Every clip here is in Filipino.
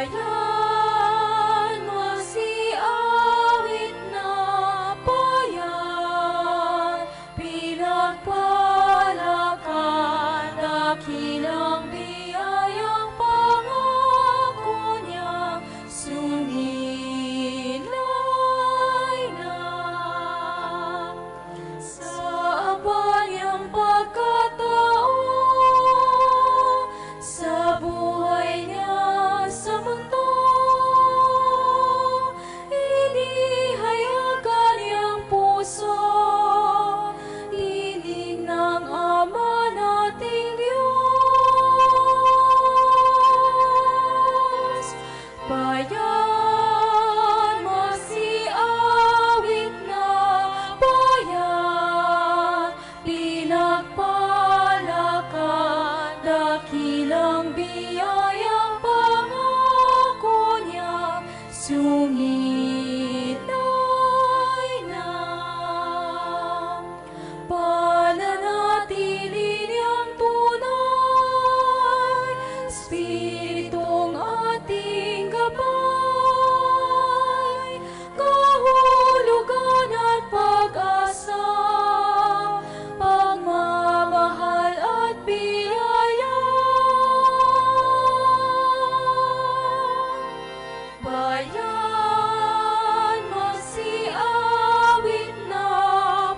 Bayan mo si awit na bayan, pinagpalakan, dakilang biyayang pangako niya, sumilay na. Sa abanyang pagkatao, sa buhay niya sa mundo, inihayag kanyang puso, hiling ng Ama nating Diyos. Bayan mo si awit na bayan, pinagpalakan, dakilang biyayang pangako niya, sumilay na. Pananatili niyang tunay, Espiritong ating gabay, kahulugan at pag-asa, pagmamahal at biyaya. Bayan mo si awit na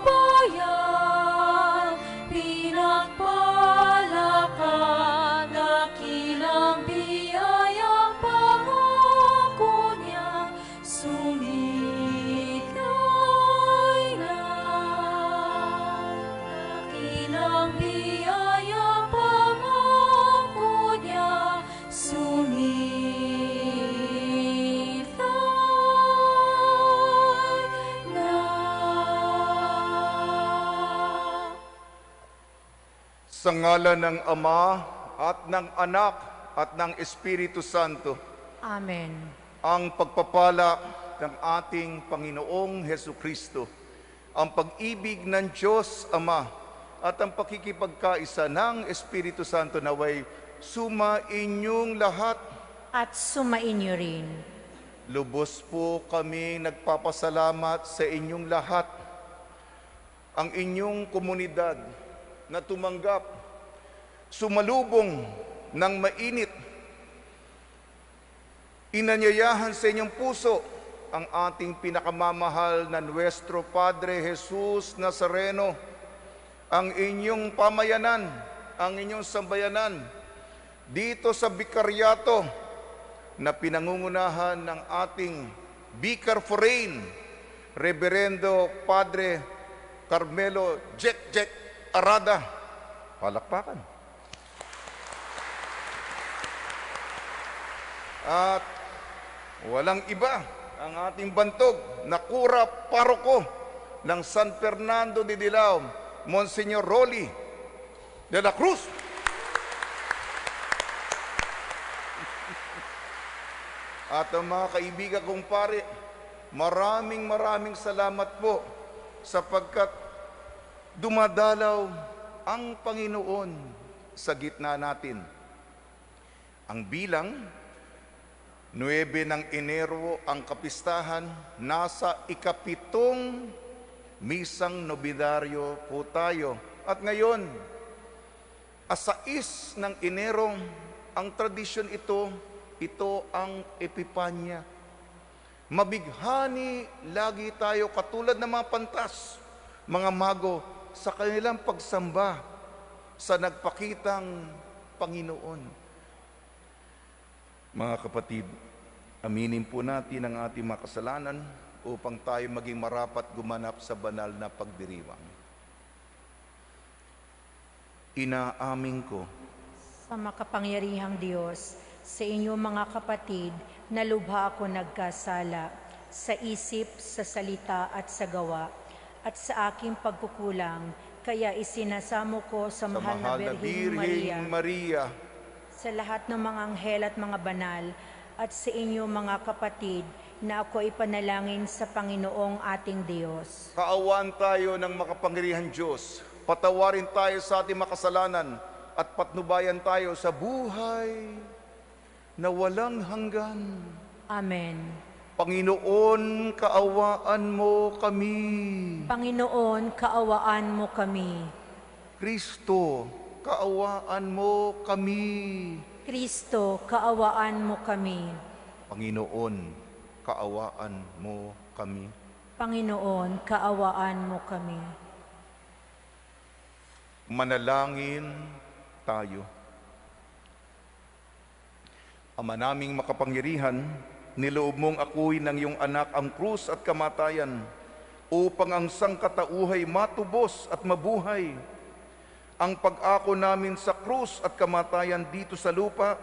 bayan, pinagpalakan, dakilang biyayang pangako niya, sumilay na. Dakilang biyayang pangako niya, sumilay na. Sa ngalan ng Ama at ng Anak at ng Espiritu Santo, Amen. ang pagpapala ng ating Panginoong Hesukristo, ang pag-ibig ng Diyos Ama at ang pakikipagkaisa ng Espiritu Santo naway sumainyong lahat. At sumainyo rin. Lubos po kami nagpapasalamat sa inyong lahat, ang inyong komunidad na tumanggap, sumalubong ng mainit, inanyayahan sa inyong puso ang ating pinakamamahal na Nuestro Padre Jesus Nazareno, ang inyong pamayanan, ang inyong sambayanan dito sa Bikaryato na pinangungunahan ng ating Vicar Foreign, Reverendo Padre Carmelo Jek Arada. Palakpakan. At walang iba ang ating bantog na kura paroko ng San Fernando de Dilao, Monsignor Rolly de la Cruz. At ang mga kaibigan kong pare, maraming salamat po sapagkat dumadalaw ang Panginoon sa gitna natin. Ang bilang 9 ng Enero ang kapistahan, nasa ikapitong misang nobidaryo po tayo. At ngayon, 6 ng Enero, ang tradisyon ito ang Epipanya. Mabighani lagi tayo katulad ng mga pantas, mga mago, sa kanilang pagsamba sa nagpakitang Panginoon. Mga kapatid, aminin po natin ang ating mga kasalanan upang tayo maging marapat gumanap sa banal na pagdiriwang. Inaamin ko Sa makapangyarihang Diyos, sa inyong mga kapatid, na lubha ako nagkasala sa isip, sa salita at sa gawa, at sa aking pagkukulang, kaya isinasamo ko sa mahal na Birheng Maria, sa lahat ng mga anghel at mga banal, at sa inyong mga kapatid, na ako ipanalangin sa Panginoong ating Diyos. kaawaan tayo ng makapangyarihang Diyos. Patawarin tayo sa ating makasalanan at patnubayan tayo sa buhay na walang hanggan. Amen. Panginoon, kaawaan mo kami. Panginoon, kaawaan mo kami. Kristo, kaawaan mo kami. Kristo, kaawaan mo kami. Panginoon, kaawaan mo kami. Panginoon, kaawaan mo kami. Manalangin tayo. Ama naming makapangyarihan, niloob mong akuin ng iyong anak ang krus at kamatayan upang ang sangkatauhay matubos at mabuhay. Ang pag-ako namin sa krus at kamatayan dito sa lupa,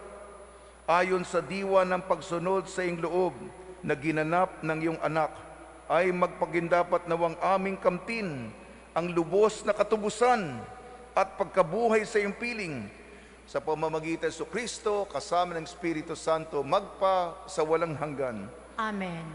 ayon sa diwa ng pagsunod sa iyong loob na ginanap ng iyong anak, ay magpagindapat nawang aming kamtin ang lubos na katubusan at pagkabuhay sa iyong piling, sa pamamagitan sa Kristo kasama ng Espiritu Santo magpa sa walang hanggan. Amen.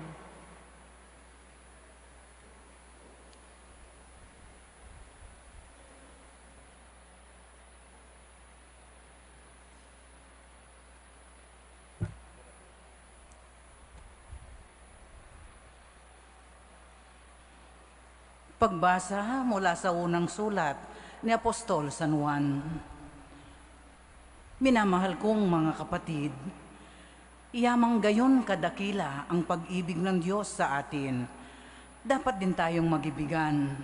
Pagbasa mula sa unang sulat ni Apostol San Juan. Minamahal kong mga kapatid, iyamang gayon kadakila ang pag-ibig ng Diyos sa atin. Dapat din tayong magibigan.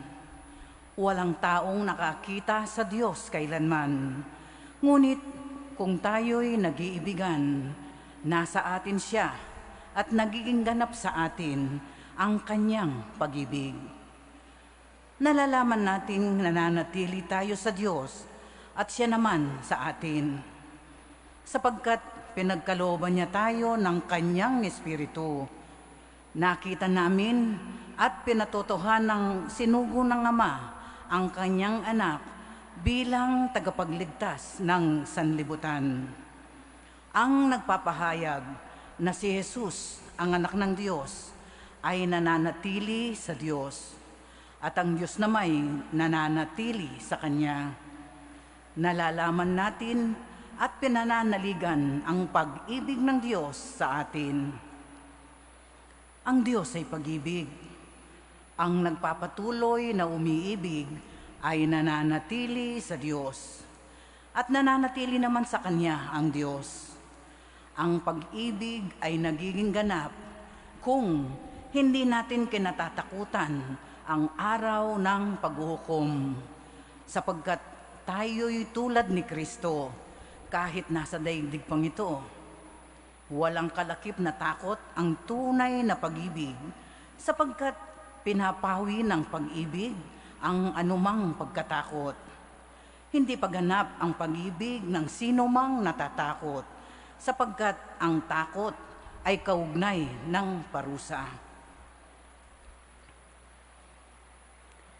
Walang taong nakakita sa Diyos kailanman. Ngunit kung tayo'y nag-iibigan, nasa atin siya at nagiging ganap sa atin ang kanyang pag-ibig. Nalalaman nating nananatili tayo sa Diyos at siya naman sa atin, sapagkat pinagkalooban niya tayo ng kanyang Espiritu. Nakita namin at pinatotohanang sinugo ng Ama ang kanyang anak bilang tagapagligtas ng sanlibutan. Ang nagpapahayag na si Jesus, ang anak ng Diyos, ay nananatili sa Diyos, at ang Diyos naman nananatili sa Kanya. Nalalaman natin at pinananaligan ang pag-ibig ng Diyos sa atin. Ang Diyos ay pag-ibig. Ang nagpapatuloy na umiibig ay nananatili sa Diyos, at nananatili naman sa Kanya ang Diyos. Ang pag-ibig ay nagiging ganap kung hindi natin kinatatakutan ang araw ng paghuhukom, sapagkat tayo'y tulad ni Kristo kahit nasa daigdig pang ito. Walang kalakip na takot ang tunay na pag-ibig, sapagkat pinapawi ng pag-ibig ang anumang pagkatakot. Hindi paganap ang pag-ibig ng sino mang natatakot, sapagkat ang takot ay kaugnay ng parusa.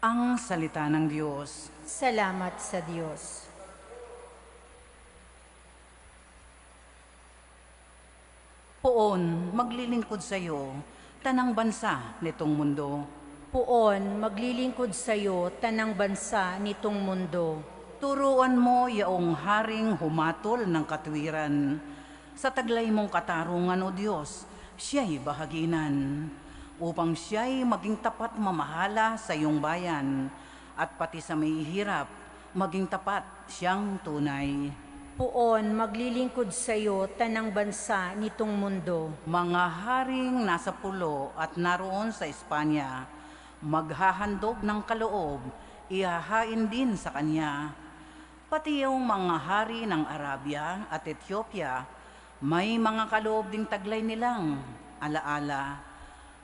Ang salita ng Diyos. Salamat sa Diyos. Poon, maglilingkod sa iyo, tanang bansa nitong mundo. Puon, maglilingkod sa iyo, tanang bansa nitong mundo. Turuan mo yaong haring humatol ng katwiran. Sa taglay mong katarungan, O Diyos, siya'y bahaginan, upang siya'y maging tapat mamahala sa iyong bayan, at pati sa may hirap, maging tapat siyang tunay. Puon, maglilingkod sa iyo, tanang bansa nitong mundo. Mga haring nasa pulo at naroon sa Espanya, maghahandog ng kaloob, ihahain din sa kanya. Pati yung mga hari ng Arabia at Ethiopia, may mga kaloob ding taglay nilang alaala.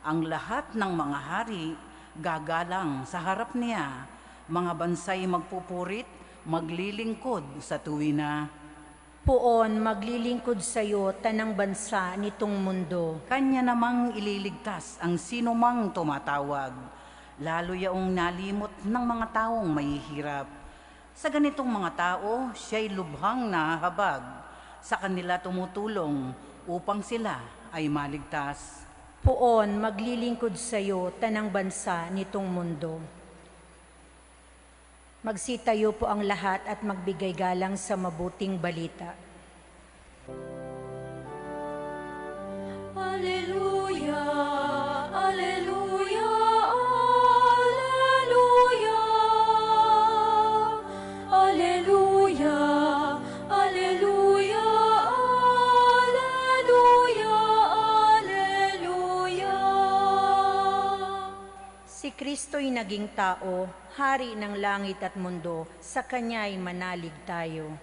Ang lahat ng mga hari gagalang sa harap niya, mga bansay magpupurit, maglilingkod sa tuwina. Puon, maglilingkod sa iyo, tanang bansa nitong mundo. Kanya namang ililigtas ang sinumang tumatawag, lalo yaong nalimot ng mga taong mahihirap. Sa ganitong mga tao, siya'y lubhang nahahabag. Sa kanila tumutulong upang sila ay maligtas. Puon, maglilingkod sa iyo, tanang bansa nitong mundo. Magsitayo po ang lahat at magbigay galang sa mabuting balita. Alleluia, alleluia, alleluia. Alleluia, alleluia, alleluia, alleluia. Si Kristo'y naging tao, hari ng langit at mundo, sa Kanya'y manalig tayo.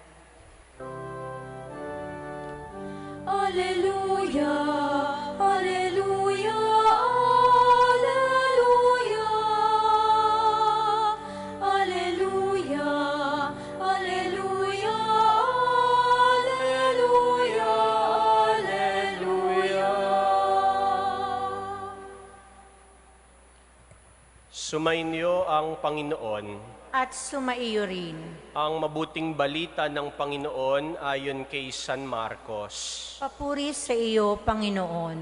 Alleluia, alleluia, alleluia. Alleluia, alleluia, alleluia, alleluia. Sumainyo ang Panginoon. At sumaiyo rin. Ang mabuting balita ng Panginoon ayon kay San Marcos. Papuri sa iyo, Panginoon.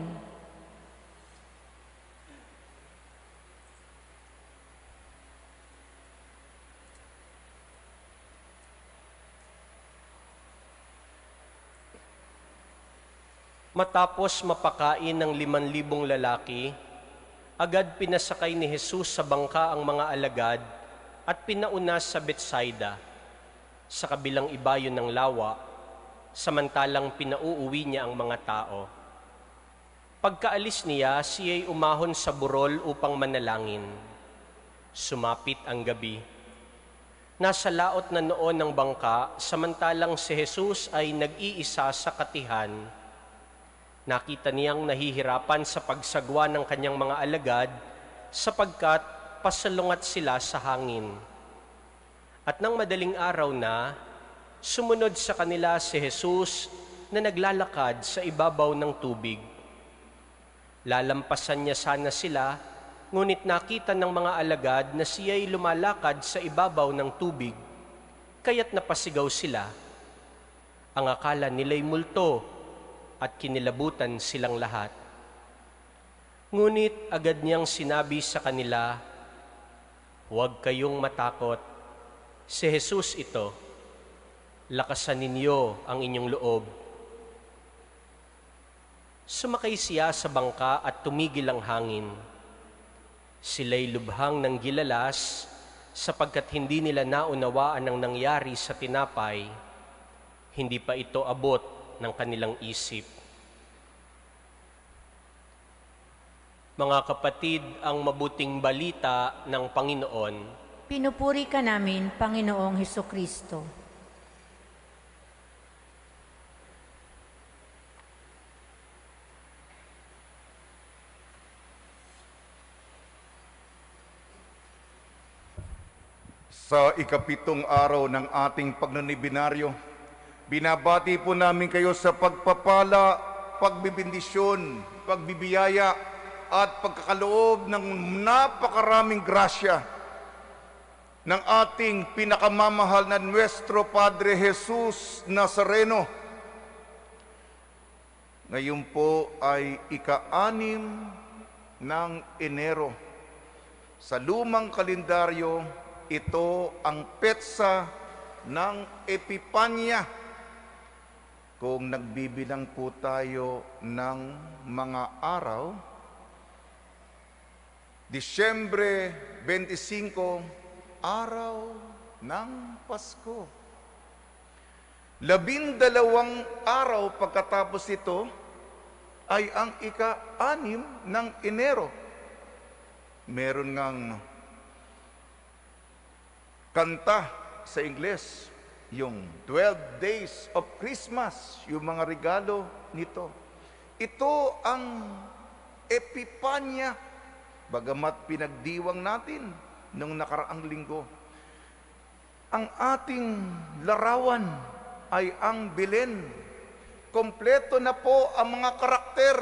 Matapos mapakain ng 5,000 lalaki, agad pinasakay ni Jesus sa bangka ang mga alagad at pinauna sa Betsaida, sa kabilang ibayo ng lawa, samantalang pinauuwi niya ang mga tao. Pagkaalis niya, siya'y umahon sa burol upang manalangin. Sumapit ang gabi. Nasa laot na noon ng bangka, samantalang si Jesus ay nag-iisa sa katihan. Nakita niyang nahihirapan sa pagsagwa ng kanyang mga alagad sapagkat pasalungat sila sa hangin. At nang madaling araw na, sumunod sa kanila si Jesus na naglalakad sa ibabaw ng tubig. Lalampasan niya sana sila, ngunit nakita ng mga alagad na siya'y lumalakad sa ibabaw ng tubig, kaya't napasigaw sila. Ang akala nila'y multo at kinilabutan silang lahat. Ngunit agad niyang sinabi sa kanila, "Huwag kayong matakot. Si Jesus ito. Lakasan ninyo ang inyong loob." Sumakay siya sa bangka at tumigil ang hangin. Sila'y lubhang ng gilalas sapagkat hindi nila naunawaan ang nangyari sa tinapay. Hindi pa ito abot ng kanilang isip. Mga kapatid, ang mabuting balita ng Panginoon. Pinupuri ka namin, Panginoong Hesukristo. Sa ikapitong araw ng ating pagnanibinaryo, binabati po namin kayo sa pagpapala, pagbibindisyon, pagbibiyaya, at pagkakaloob ng napakaraming grasya ng ating pinakamamahal na Nuestro Padre Jesus Nazareno. Ngayon po ay ika-6 ng Enero. Sa lumang kalendaryo, ito ang petsa ng Epipanya. Kung nagbibilang po tayo ng mga araw, Disyembre 25, araw ng Pasko. 12 araw pagkatapos ito ay ang ika-6 ng Enero. Meron ngang kanta sa Ingles, yung 12 Days of Christmas, yung mga regalo nito. Ito ang Epipanya, bagamat pinagdiwang natin nung nakaraang linggo. Ang ating larawan ay ang Belen. Kompleto na po ang mga karakter.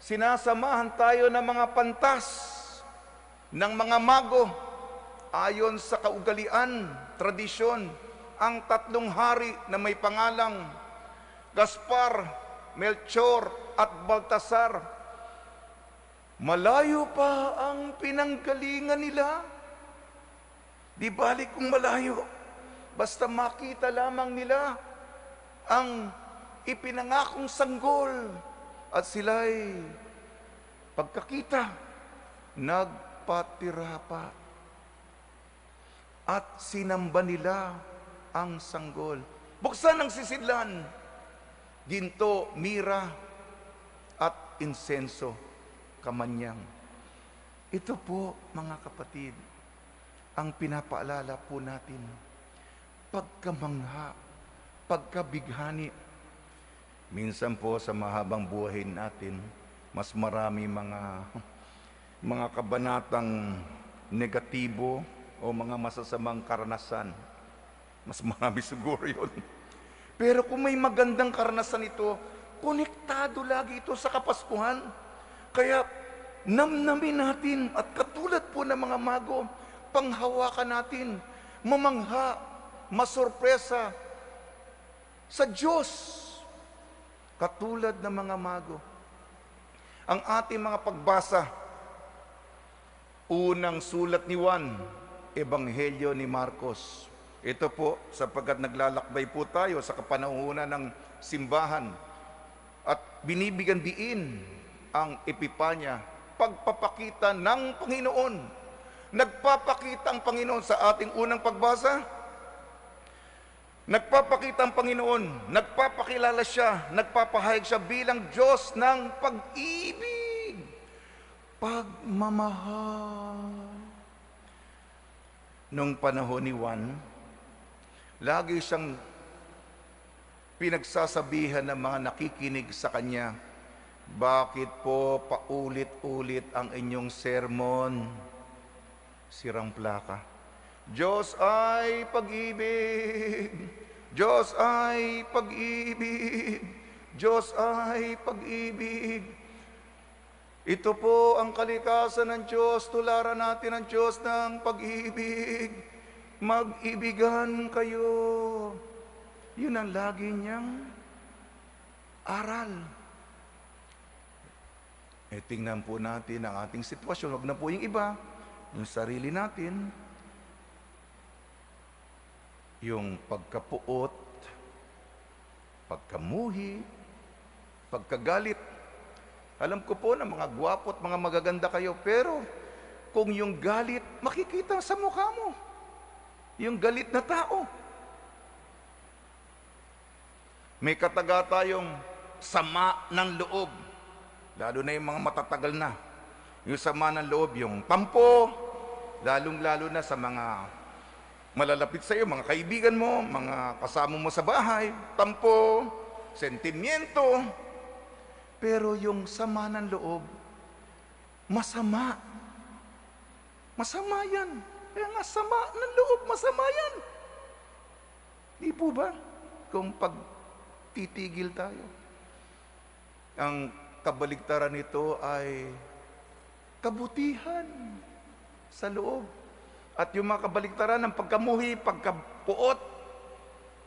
Sinasamahan tayo ng mga pantas, ng mga mago. Ayon sa kaugalian, tradisyon, ang 3 hari na may pangalang Gaspar, Melchor at Baltasar. Malayo pa ang pinanggalingan nila. Di balik kung malayo, basta makita lamang nila ang ipinangakong sanggol At sila'y pagkakita, nagpatira pa. At sinamba nila ang sanggol. Buksan ang sisidlan, ginto, mira, at insenso, kamanyang. Ito po, mga kapatid, ang pinapaalala po natin. Pagkamangha, pagkabighani. Minsan po sa mahabang buhay natin, mas marami mga kabanatang negatibo o mga masasamang karanasan. Mas marami siguro yun. Pero kung may magandang karanasan ito, konektado lagi ito sa Kapaskuhan. Kaya namnamin natin at katulad po ng mga mago, panghawakan natin, mamangha, masorpresa sa Diyos. Katulad ng mga mago. Ang ating mga pagbasa, unang sulat ni Juan, Ebanghelyo ni Marcos. Ito po, sapagkat naglalakbay po tayo sa kapanahunan ng simbahan at binibigyan diin ang Epipanya, pagpapakita ng Panginoon. Nagpapakita ang Panginoon sa ating unang pagbasa. Nagpapakita ang Panginoon, nagpapakilala siya, nagpapahayag siya bilang Diyos ng pag-ibig, pagmamahal. Nung panahon ni Juan, lagi siyang pinagsasabihan ng mga nakikinig sa kanya, bakit po paulit-ulit ang inyong sermon? Sirang plaka. Diyos ay pag-ibig. Diyos ay pag-ibig. Diyos ay pag-ibig. Ito po ang kalikasan ng Diyos. Tularan natin ang Diyos ng pag-ibig. Mag-ibigan kayo. Yun ang lagi niyang aral. Tingnan po natin ang ating sitwasyon. Huwag na po yung iba. Yung sarili natin. Yung pagkapuot, pagkamuhi, pagkagalit. Alam ko po na mga gwapo at mga magaganda kayo, pero kung yung galit, makikita sa mukha mo. Yung galit na tao. May kataga tayong sama ng loob. Lalo na yung mga matatagal na. Yung sama ng loob, yung tampo, lalong-lalo na sa mga malalapit sa iyo, mga kaibigan mo, mga kasama mo sa bahay, tampo, sentimiento. Pero yung sama ng loob, masama. Masama yan. Kaya nga sama ng loob, masama yan. Di po ba? Kung pagtitigil tayo. Ang kabaligtaran nito ay kabutihan sa loob. At yung mga kabaligtaran ng pagkamuhi, pagkapuot,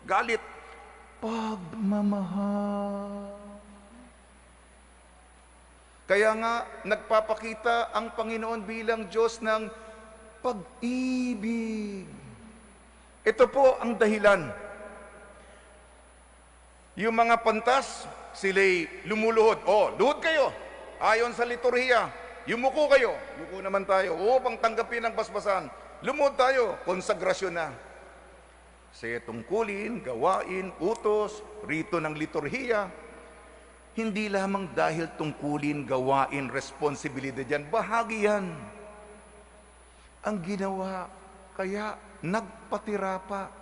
galit, pagmamahal. Kaya nga, nagpapakita ang Panginoon bilang Diyos ng pag-ibig. Ito po ang dahilan. Yung mga pantas, sila'y lumuluhod. Luhod kayo. Ayon sa liturhiya, yumuko kayo. Yuko naman tayo upang tanggapin ang basbasan. Lumuhod tayo, konsagrasyon na. Sa tungkulin, gawain, utos, rito ng liturhiya, hindi lamang dahil tungkulin, gawain, responsibilidad yan, bahagi yan. Ang ginawa, kaya nagpatira pa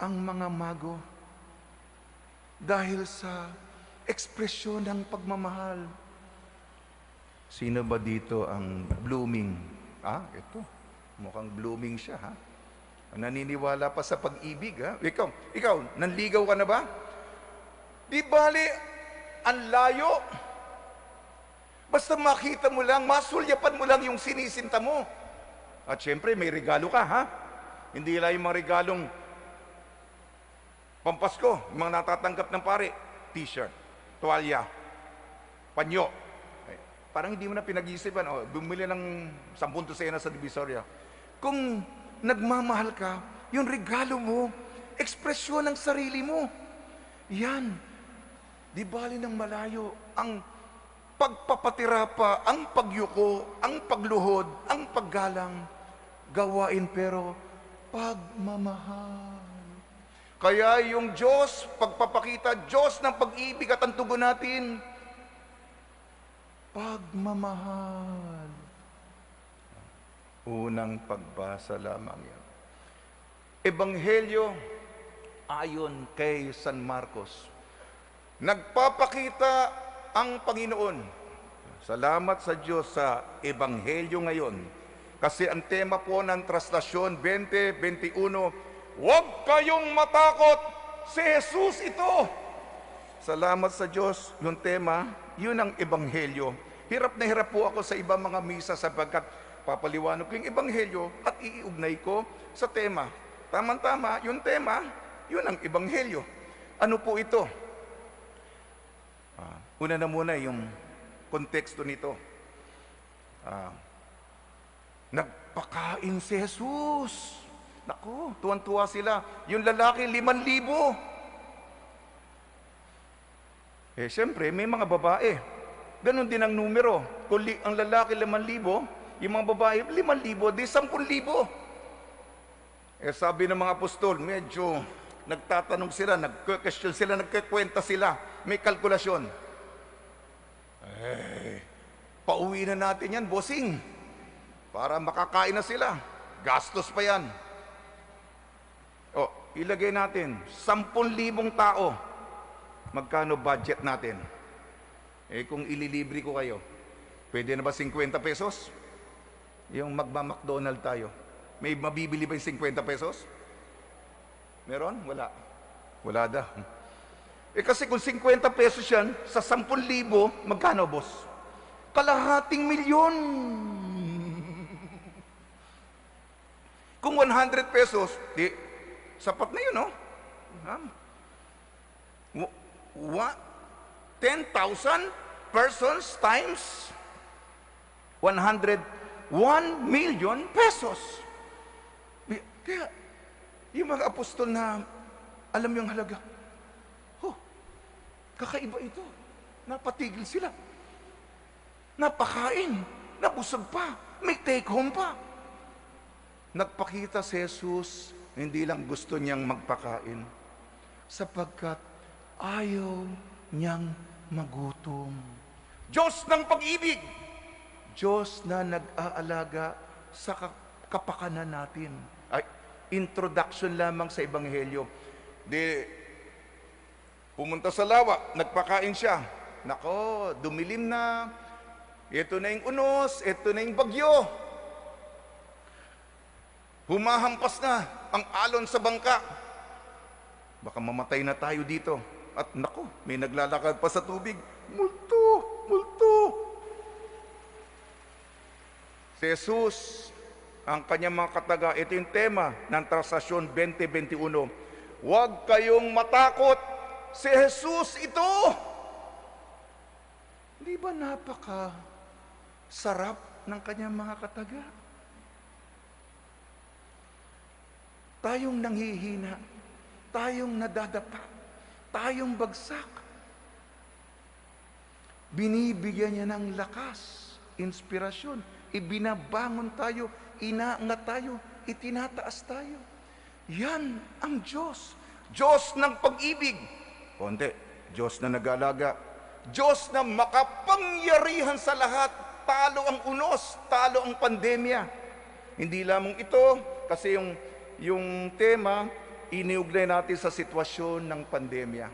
ang mga mago dahil sa ekspresyon ng pagmamahal. Sino ba dito ang blooming? Ito. Mukhang blooming siya, ha? Naniniwala pa sa pag-ibig, ha? Ikaw, nanligaw ka na ba? Di bali, ang layo. Basta makita mo lang, masulyapan mo lang yung sinisinta mo. At syempre, may regalo ka, ha? Hindi lang yung mga regalong Pampasko, yung mga natatanggap ng pare, t-shirt, tuwalya, panyo. Parang hindi mo na pinag-iisipan, bumili ng 10 dosena sa Divisoria. Kung nagmamahal ka, yung regalo mo, ekspresyon ng sarili mo. Yan. Di bali ng malayo ang pagpapatira pa, ang pagyuko, ang pagluhod, ang paggalang, gawain pero pagmamahal. Kaya yung Diyos, pagpapakita, Diyos ng pag-ibig at ang tugon natin, pagmamahal. Unang pagbasa lamang yan. Ebanghelyo ayon kay San Marcos. Nagpapakita ang Panginoon. Salamat sa Diyos sa Ebanghelyo ngayon. Kasi ang tema po ng Translasyon 2021, huwag kayong matakot, si Jesus ito. Salamat sa Diyos, yung tema, yun ang Ebanghelyo. Hirap na hirap po ako sa ibang mga misa sapagkat papaliwanag ko yung Ebanghelyo at iugnay ko sa tema. Tama-tama, yung tema, yun ang Ebanghelyo. Ano po ito? Una na muna yung konteksto nito. Nagpakain si Jesus. Naku, tuwan-tuwa sila. Yung lalaki, 5,000. Siyempre, may mga babae. Ganon din ang numero. Kung ang lalaki 5,000, yung mga babae 5,000, di 10,000. Sabi ng mga apostol, medyo nagtatanong sila, nagka-question sila, nagkakwenta sila. May kalkulasyon. Pauwi na natin yan, bossing. Para makakain na sila. Gastos pa yan. Ilagay natin, 10,000 tao. Magkano budget natin? Kung ililibre ko kayo, pwede na ba 50 pesos? Yung magma-McDonald tayo. May mabibili ba yung 50 pesos? Meron? Wala. Wala daw. Kasi kung 50 pesos yan, sa 10,000, magkano, boss? Kalahating milyon. Kung 100 pesos, di, sapat na yun, no? 10,000 persons times 100, 1 million pesos. Kaya, yung mga apostol na alam yung halaga, kakaiba ito. Napatigil sila. Napakain. Nabusog pa. May take home pa. Nagpakita si Jesus, hindi lang gusto niyang magpakain, sapagkat ayaw niyang magutom. Diyos ng pag-ibig. Diyos na nag-aalaga sa kapakanan natin. Introduction lamang sa Ebanghelyo. Pumunta sa lawa, nagpakain siya. Nako, dumilim na. Ito na yung unos, ito na yung bagyo. Humahampas na ang alon sa bangka. Baka mamatay na tayo dito. At nako, may naglalakad pa sa tubig. Multo, multo. Si Jesus, ang kanyang mga kataga, ito yung tema ng Translasyon 2021. Huwag kayong matakot. Si Jesus ito. Di ba napaka sarap ng kanyang mga kataga? Tayong nanghihina, tayong nadadapa, tayong bagsak. Binibigyan niya ng lakas, inspirasyon, ibinabangon tayo, inaangat tayo, itinataas tayo. Yan ang Diyos. Diyos ng pag-ibig. Konti, Diyos na nag-aalaga. Diyos na makapangyarihan sa lahat. Talo ang unos, talo ang pandemya. Hindi lamang ito, kasi yung tema, iniugnay natin sa sitwasyon ng pandemya.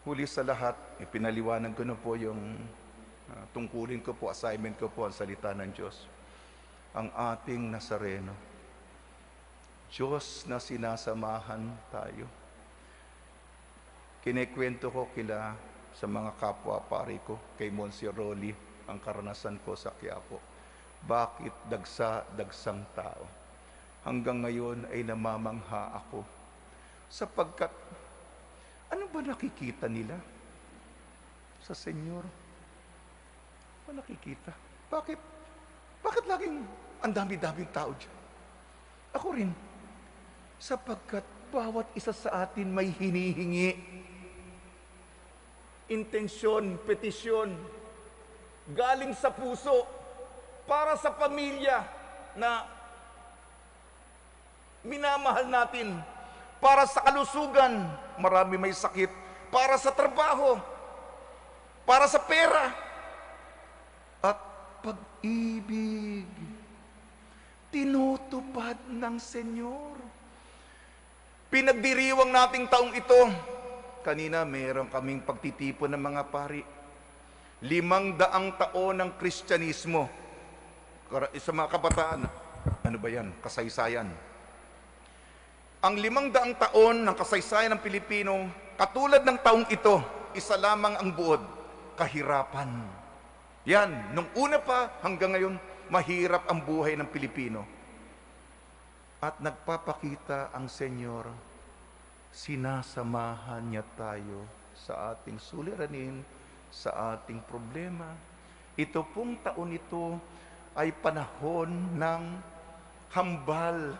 Huli sa lahat, ipinaliwanag ko na po yung tungkulin ko po, assignment ko po, ang salita ng Diyos. Ang ating Nazareno. Diyos na sinasamahan tayo. Kinikwento ko sa mga kapwa-pari ko, kay Monsieur Rolly, ang karanasan ko sa Quiapo. Bakit dagsang tao? Hanggang ngayon ay namamangha ako. Sapagkat, ano ba nakikita nila sa Senyor? Ano ba nakikita? Bakit? Bakit laging ang dami-daming tao dyan? Ako rin. Sapagkat bawat isa sa atin may hinihingi. intensyon, petisyon, galing sa puso, para sa pamilya na minamahal natin, para sa kalusugan, marami may sakit, para sa trabaho, para sa pera, at pag-ibig, tinutupad ng Senyor. Pinagdiriwang nating taong ito, kanina meron kaming pagtitipon ng mga pari, 500 taon ng Kristyanismo. Sa mga kabataan, ano ba yan? Kasaysayan. Ang 500 taon ng kasaysayan ng Pilipino, katulad ng taong ito, isa lamang ang buod, kahirapan. Yan, nung una pa hanggang ngayon, mahirap ang buhay ng Pilipino. At nagpapakita ang Senyor, sinasamahan niya tayo sa ating suliranin, sa ating problema. Ito pong taon ito ay panahon ng hambal,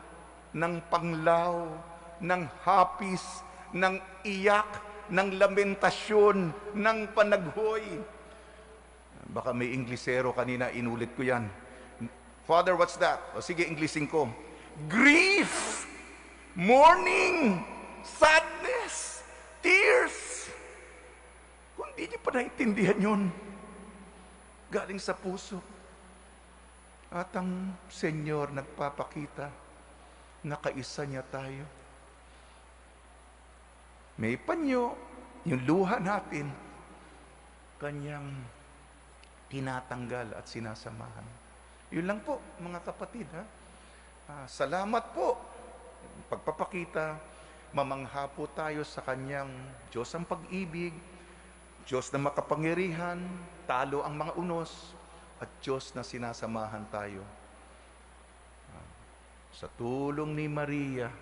ng panglaw, ng hapis, ng iyak, ng lamentasyon, ng panaghoy. Baka may Inglesero kanina, inulit ko yan. Father, what's that? O sige, Englishin ko. Grief, mourning, sadness, tears. Kung di niyo pa naintindihan yun, galing sa puso. At ang Senyor nagpapakita, nakaisa niya tayo. May panyo, yung luha natin, kanyang tinatanggal at sinasamahan. Yun lang po, mga kapatid. Salamat po. Pagpapakita, mamangha po tayo sa kanyang Diyos ang pag-ibig, Diyos na makapangyarihan, talo ang mga unos, at Diyos na sinasamahan tayo. Sa tulong ni Maria,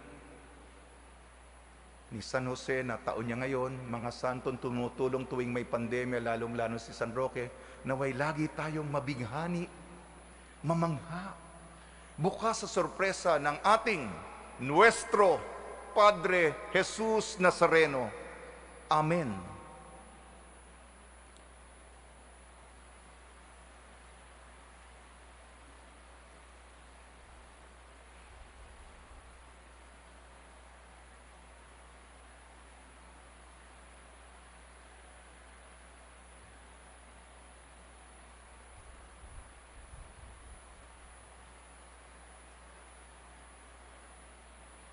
ni San Jose na taon niya ngayon, mga santong tumutulong tuwing may pandemya, lalong-lalo si San Roque, naway lagi tayong mabighani, mamangha, bukas sa sorpresa ng ating Nuestro Padre Jesus Nazareno. Amen.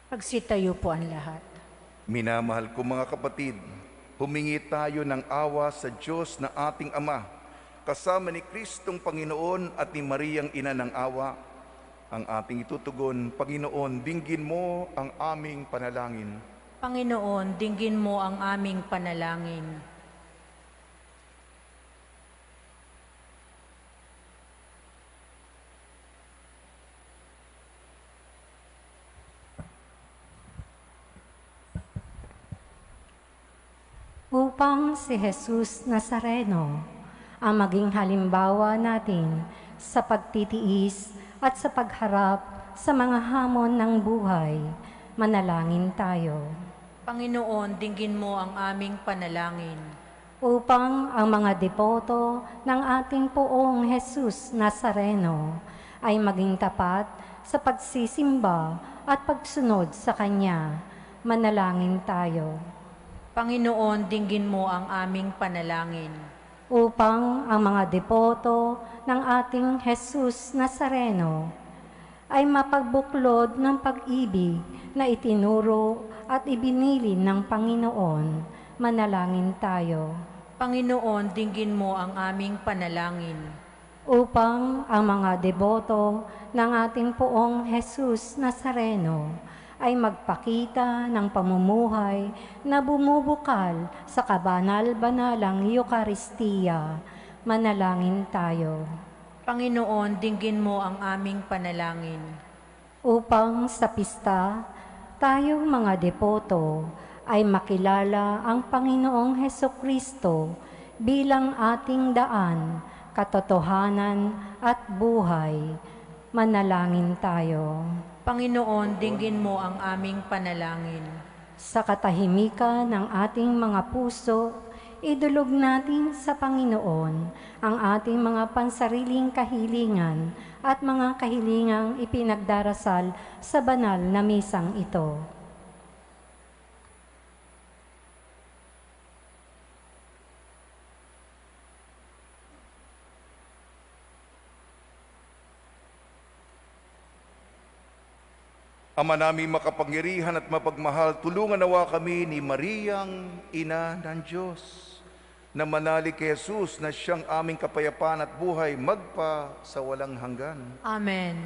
Pagsitayo po ang lahat. Minamahal ko mga kapatid, humingi tayo ng awa sa Diyos na ating Ama, kasama ni Kristong Panginoon at ni Mariang Ina ng Awa. Ang ating itutugon, Panginoon, dinggin mo ang aming panalangin. Panginoon, dinggin mo ang aming panalangin. Upang si Jesus Nazareno ang maging halimbawa natin sa pagtitiis at sa pagharap sa mga hamon ng buhay, manalangin tayo. Panginoon, dinggin mo ang aming panalangin. Upang ang mga devoto ng ating Poong Jesus Nazareno ay maging tapat sa pagsisimba at pagsunod sa Kanya, manalangin tayo. Panginoon, dinggin mo ang aming panalangin. Upang ang mga devoto ng ating Jesus Nazareno ay mapagbuklod ng pag-ibig na itinuro at ibinili ng Panginoon, manalangin tayo. Panginoon, dinggin mo ang aming panalangin. Upang ang mga deboto ng ating Poong Jesus Nazareno ay magpakita ng pamumuhay na bumubukal sa kabanal-banalang Eucharistia, manalangin tayo. Panginoon, dinggin mo ang aming panalangin. Upang sa pista, tayong mga devoto ay makilala ang Panginoong Hesukristo bilang ating daan, katotohanan at buhay, manalangin tayo. Panginoon, dinggin mo ang aming panalangin. Sa katahimikan ng ating mga puso, idulog natin sa Panginoon ang ating mga pansariling kahilingan at mga kahilingang ipinagdarasal sa banal na misang ito. Ama naming makapangyarihan at mapagmahal, tulungan nawa kami ni Mariang Ina ng Diyos na manalig kay Jesus na siyang aming kapayapaan at buhay magpa sa walang hanggan. Amen.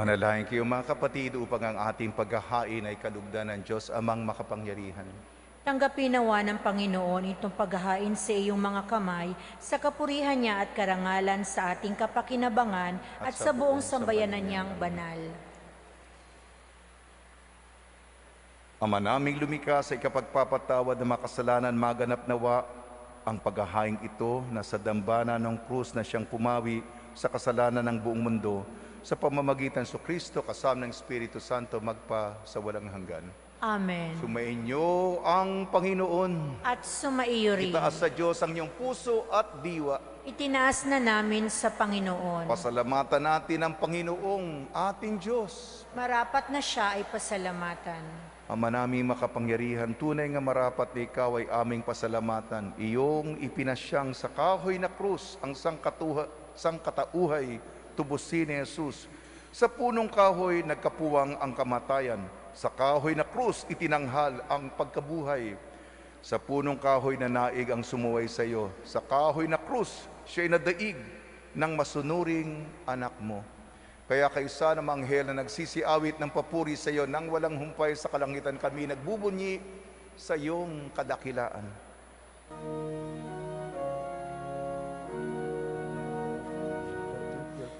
Manalangin kayo mga kapatid upang ang ating paghahain ay kalugdan ng Diyos amang makapangyarihan. Tanggapin nawa ng Panginoon itong paghahain sa iyong mga kamay sa kapurihan niya at karangalan sa ating kapakinabangan at sa buong sambayanan niyang banal. Ama naming lumikha sa ikapagpapatawad ng makasalanan, maganap nawa ang paghahain ito na sa dambana ng krus na siyang pumawi sa kasalanan ng buong mundo, sa pamamagitan sa Kristo kasama ng Espiritu Santo magpa sa walang hanggan. Amen. Sumainyo ang Panginoon. At sumaiyo rin. Itaas sa Diyos ang iyong puso at diwa. Itinaas na namin sa Panginoon. Pasalamatan natin ang Panginoong ating Diyos. Marapat na siya ay pasalamatan. Ama naming makapangyarihan, tunay nga marapat na ikaw ay aming pasalamatan. Iyong ipinasyang sa kahoy na krus ang sangkatauhay tubusin ni Jesus. Sa punong kahoy nagkapuwang ang kamatayan. Sa kahoy na krus itinanghal ang pagkabuhay. Sa punong kahoy na naig ang sumuway sa iyo. Sa kahoy na krus siya'y nadaig ng masunuring anak mo. Kaya kaysa ng anghel na nagsisiawit ng papuri sa iyo nang walang humpay sa kalangitan, kami nagbubunyi sa iyong kadakilaan.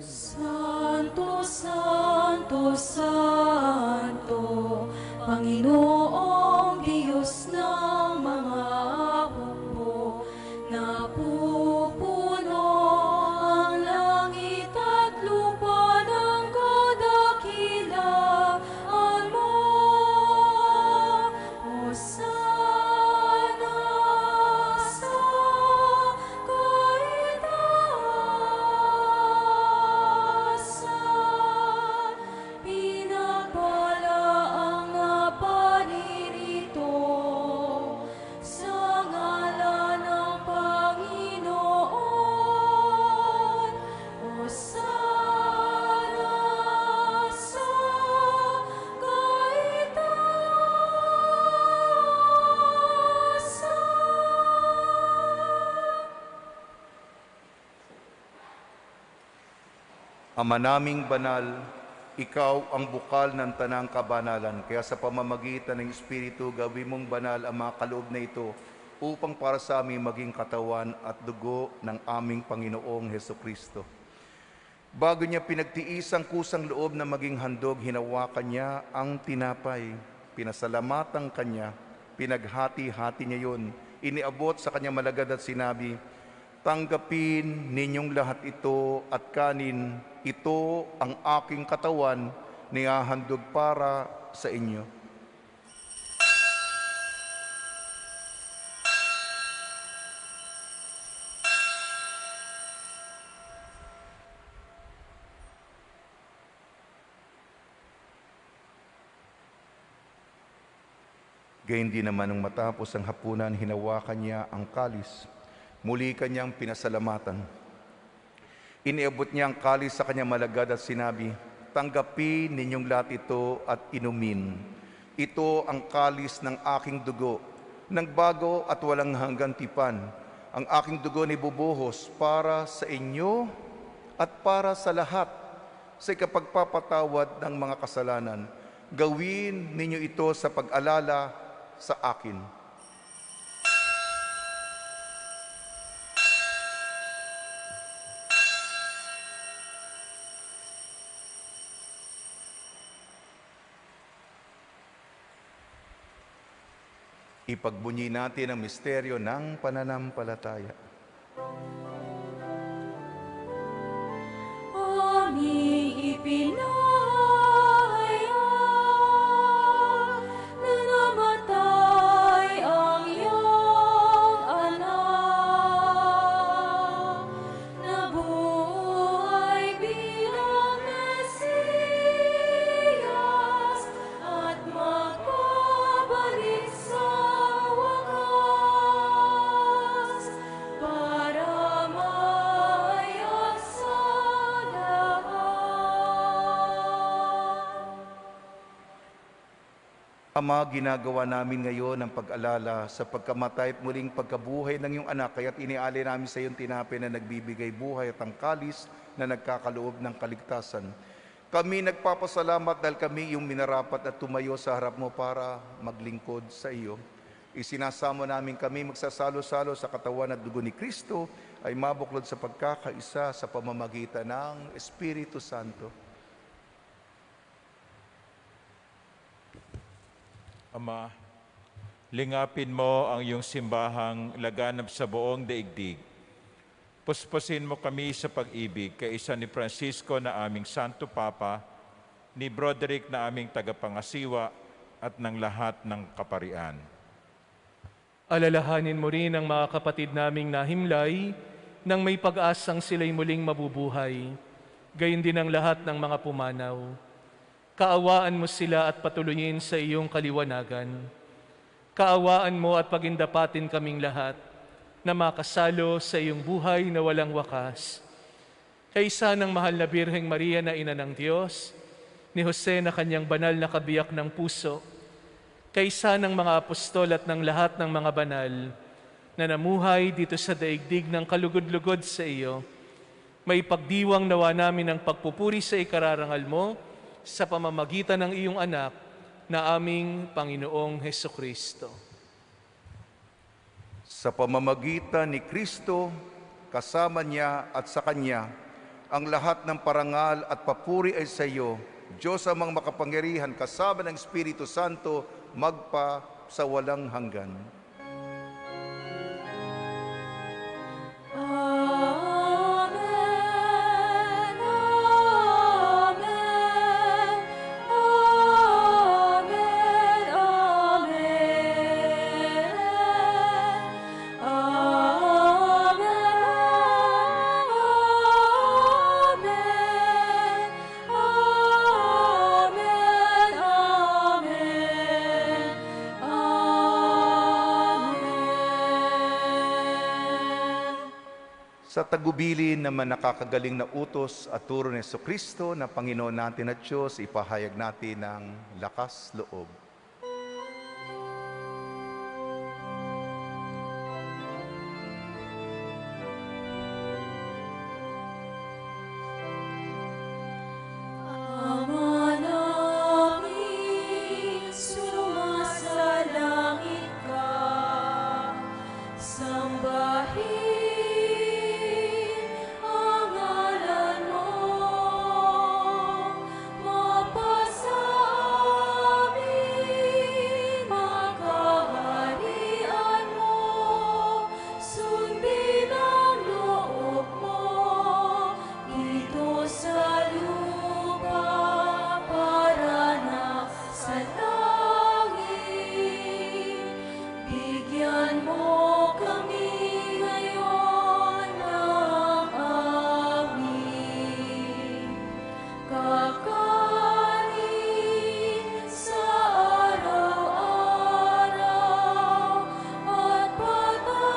Santo, Santo, Santo, Panginoong Diyos ng mga hukbo, napupuno ang langit at lupa ng kadakilaan mo. Hosana sa kaitaasan, pinagpala ang naparirito sa ngalan ng Panginoon. Hosana sa kaitaasan. Ama naming banal, ikaw ang bukal ng tanang kabanalan, kaya sa pamamagitan ng Espiritu, gawin mong banal ang mga kaloob na ito upang para sa amin maging katawan at dugo ng aming Panginoong Hesukristo. Bago niya pinagtiis ang kusang loob na maging handog, hinawakan niya ang tinapay, pinasalamatan kanya, pinaghati-hati niya yun, iniabot sa kanya malagad at sinabi, "Tanggapin ninyong lahat ito at kanin, ito ang aking katawan, nihahandog para sa inyo." Gayun din naman nung matapos ang hapunan, hinawakan niya ang kalis. Muli kanyang pinasalamatan. Iniabot niya ang kalis sa kanyang malagad at sinabi, "Tanggapin ninyong lahat ito at inumin. Ito ang kalis ng aking dugo, ng bago at walang hanggang tipan. Ang aking dugo ni bubuhos para sa inyo at para sa lahat sa ikapagpapatawad ng mga kasalanan. Gawin ninyo ito sa pag-alala sa akin." Ipagbunyi natin ang misteryo ng pananampalataya. Aming ipinahayag na namatay ang iyong anak, nabuhay bilang Mesiyas at magbabalik sa wakas para mahayag sa lahat. Ama, ginagawa namin ngayon ang pag-alala sa pagkamatay at muling pagkabuhay ng iyong anak, kaya't inialay namin sa iyong tinapay na nagbibigay buhay at ang kalis na nagkakaloob ng kaligtasan. Kami nagpapasalamat dahil kami iyong minarapat at tumayo sa harap mo para maglingkod sa iyo. Isinasamo namin kami magsasalo-salo sa katawan at dugo ni Kristo ay mabuklod sa pagkakaisa sa pamamagitan ng Espiritu Santo. Ama, lingapin mo ang iyong simbahang laganap sa buong daigdig. Puspusin mo kami sa pag-ibig kaisa ni Francisco na aming Santo Papa, ni Broderick na aming tagapangasiwa at ng lahat ng kaparian. Alalahanin mo rin ang mga kapatid naming nahimlay nang may pag-asang sila'y muling mabubuhay, gayon din ang lahat ng mga pumanaw. Kaawaan mo sila at patuloyin sa iyong kaliwanagan. Kaawaan mo at pagindapatin kaming lahat na makasalo sa iyong buhay na walang wakas. Kaisa ng mahal na Birheng Maria na Ina ng Diyos, ni Jose na kanyang banal na kabiyak ng puso, kaisa ng mga apostol at ng lahat ng mga banal na namuhay dito sa daigdig ng kalugod-lugod sa iyo, may pagdiwang nawa namin ang pagpupuri sa ikararangal mo sa pamamagitan ng iyong anak na aming Panginoong Hesukristo. Sa pamamagitan ni Kristo, kasama niya at sa Kanya, ang lahat ng parangal at papuri ay sa iyo, Diyos amang makapangyarihan, kasama ng Espiritu Santo, magpa sa walang hanggan. Amen. Amen. Amen. Amen. Sa tagubilin naman nakakagaling na utos at turo ni Jesucristo na Panginoon natin at Diyos, ipahayag natin ng lakas loob. Ama namin, sumasalangit ka, sambahin ang ngalan mo, mapasa amin ang kaharian mo, sundin ang loob mo dito sa lupa para na sa langit. Bigyan mo kami ngayon ng aming kakanin sa araw-araw at patawarin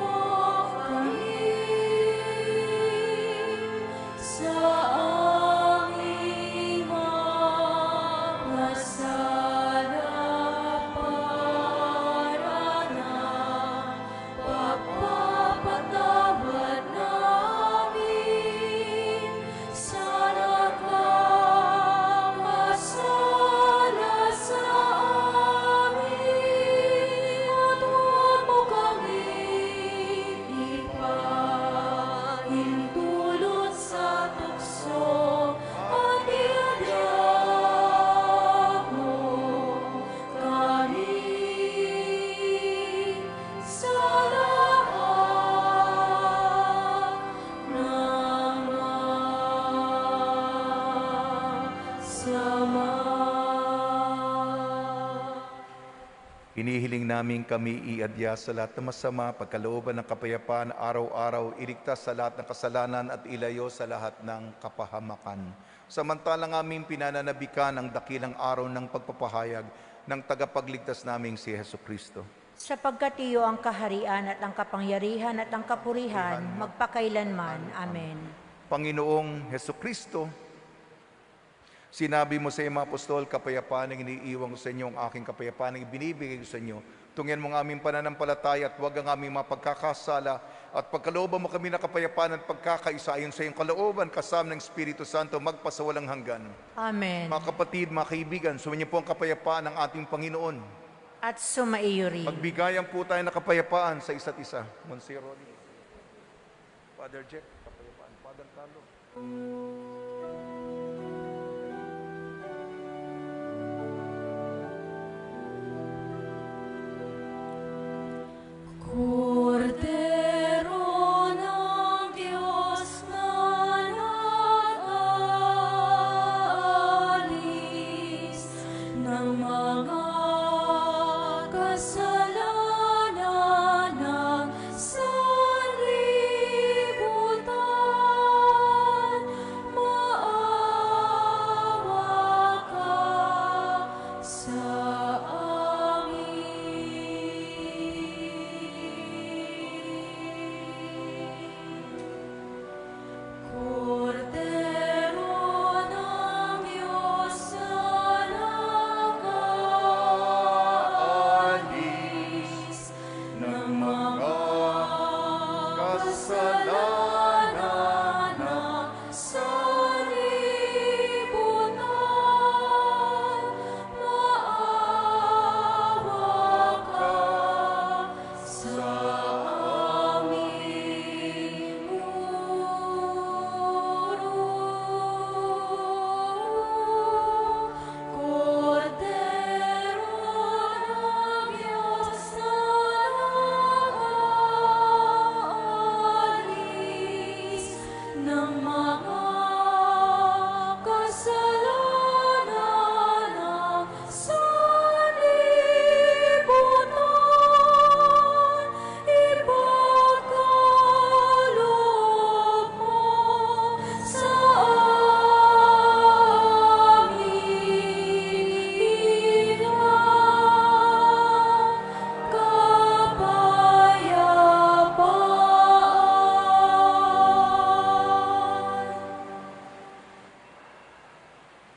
mo kami sa aming mga sala para na pagpapatawad namin sa nagkakasala sa amin, at huwag mo kami ipahintulot sa tukso, at iadya mo kami sa lahat ng masama. Hinihiling namin kami iadya sa lahat ng masama, pagkalooban ng kapayapaan, araw-araw, iligtas sa lahat ng kasalanan at ilayo sa lahat ng kapahamakan. Samantalang aming pinananabikan ang dakilang araw ng pagpapahayag ng tagapagligtas naming si Jesucristo. Sapagkat iyo ang kaharian at ang kapangyarihan at ang kapurihan, magpakailanman. Amen. Panginoong Jesucristo, sinabi mo sa mga apostol, kapayapaan ang iniiwan ko sa inyo, ang aking kapayapaan ang ibinibigay ko sa inyo. Tungyan mo ang aming pananampalataya at huwag ang aming mapagkakasala, at pagkalooban mo kami na kapayapaan at pagkakaisa ayon sa iyong kalooban, kasama ng Espiritu Santo, magpasawalang hanggan. Amen. Mga kapatid, mga kaibigan, sumainyo po ang kapayapaan ng ating Panginoon. At sumaiyo rin. Magbigayan po tayo ng kapayapaan sa isa't isa. Monsieur Ronnie, Father Jack, kapayapaan. Father Carlo. Kordero ng Diyos na nag-aalis ng mga kasalanan ng sanlibutan,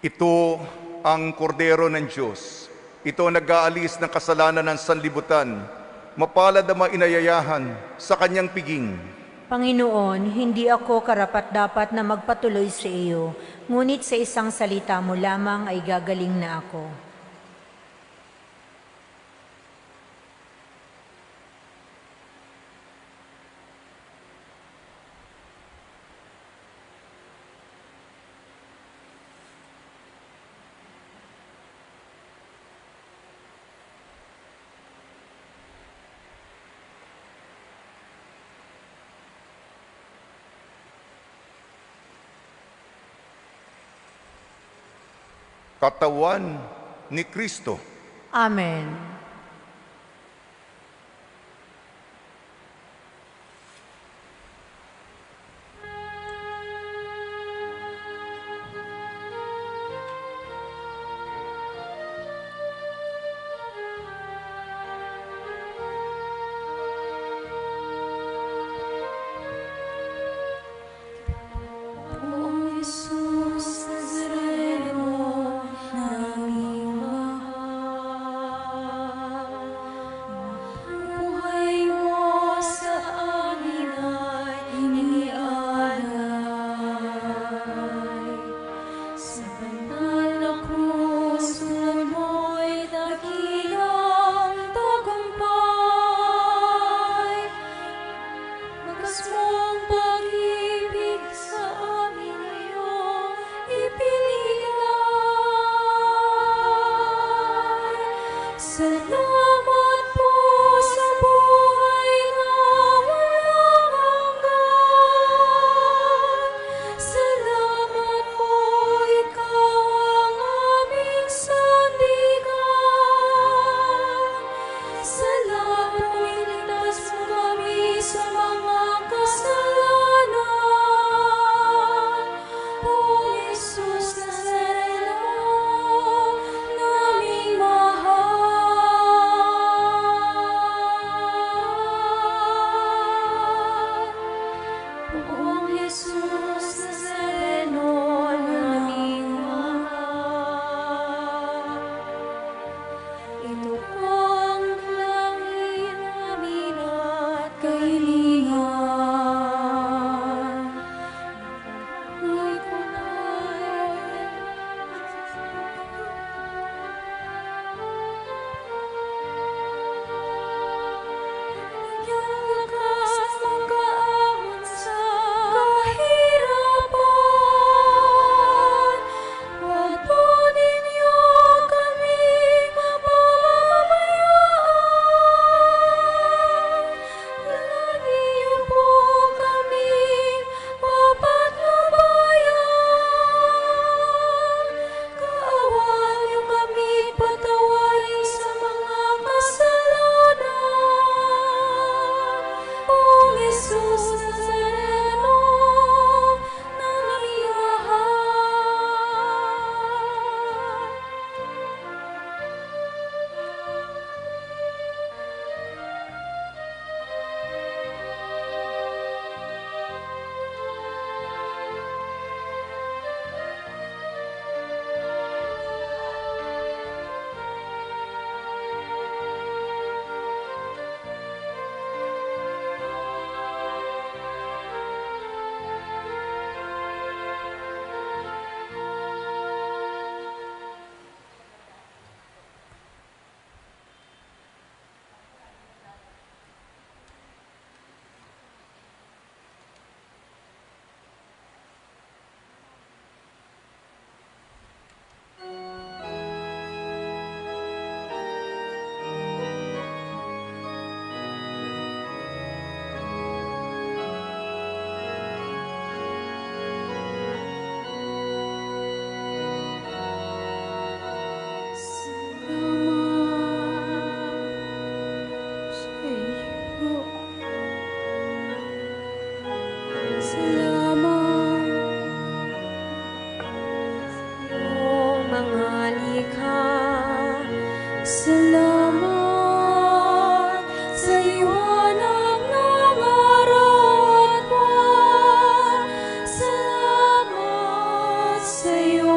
Ito ang kordero ng Diyos. Ito ang nag-aalis ng kasalanan ng sanlibutan. Mapalad ang mainayayahan sa kanyang piging. Panginoon, hindi ako karapat-dapat na magpatuloy sa iyo, ngunit sa isang salita mo lamang ay gagaling na ako. Katawan ni Kristo. Amen. Poong Jesus Nazareno, naming mahal. Buhay mo sa amin ay inialay. Sa banal na krus, tulad mo'y dakilang tagumpay. Wagas mong pag-ibig sa amin iyong ipinigay. Salamat po sa buhay na walang hanggan. Salamat po, ikaw ang aming sandigan. Salamat po, iligtas mo kami sa mga kasalanan. Poong Jesus Nazareno, naming mahal. Poong Jesus Nazareno, naming mahal. Ito po ang langit namin at kahilingan. Buhay ko Bigyan lakas magkaahon sa kahirapan. Huwag po ninyo kami mapapabayaan. Lagi niyo po kami papatnubayan. Kaawaan niyo kami patawarin sa mga kasalanan. Poong Jesus Nazareno, naming mahal. Salamat sa liwanag ng araw at buwan. Salamat sa iyo.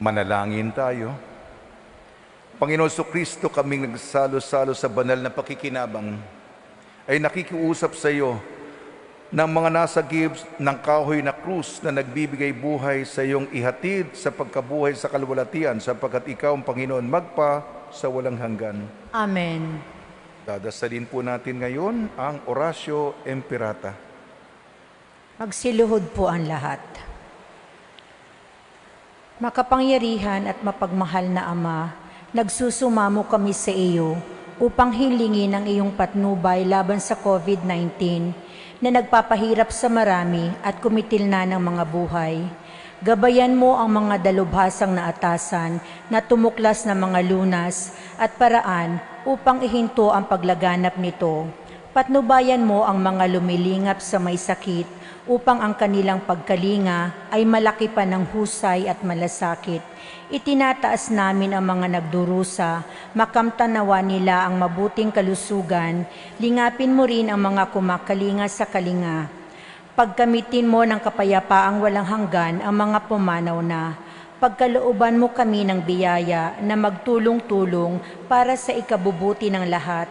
Manalangin tayo. Panginoon Kristo, kaming nagsalo-salo sa banal na pakikinabang, ay nakikiusap sa iyo ng mga nasa gibs ng kahoy na krus na nagbibigay buhay sa iyong ihatid sa pagkabuhay sa kalwalatian, sapagkat ikaw ang Panginoon magpa sa walang hanggan. Amen. Dadasalin po natin ngayon ang Oratio Imperata. Magsiluhod po ang lahat. Makapangyarihan at mapagmahal na Ama, nagsusumamo kami sa iyo upang hilingin ang iyong patnubay laban sa COVID-19 na nagpapahirap sa marami at kumitil na ng mga buhay. Gabayan mo ang mga dalubhasang na atasan na tumuklas ng mga lunas at paraan upang ihinto ang paglaganap nito. Patnubayan mo ang mga lumilingap sa may sakit upang ang kanilang pagkalinga ay malaki pa ng husay at malasakit. Itinataas namin ang mga nagdurusa, makamtanawa nila ang mabuting kalusugan, lingapin mo rin ang mga kumakalinga sa kalinga. Pagkamitin mo ng kapayapaang walang hanggan ang mga pumanaw na. Pagkalooban mo kami ng biyaya na magtulong-tulong para sa ikabubuti ng lahat.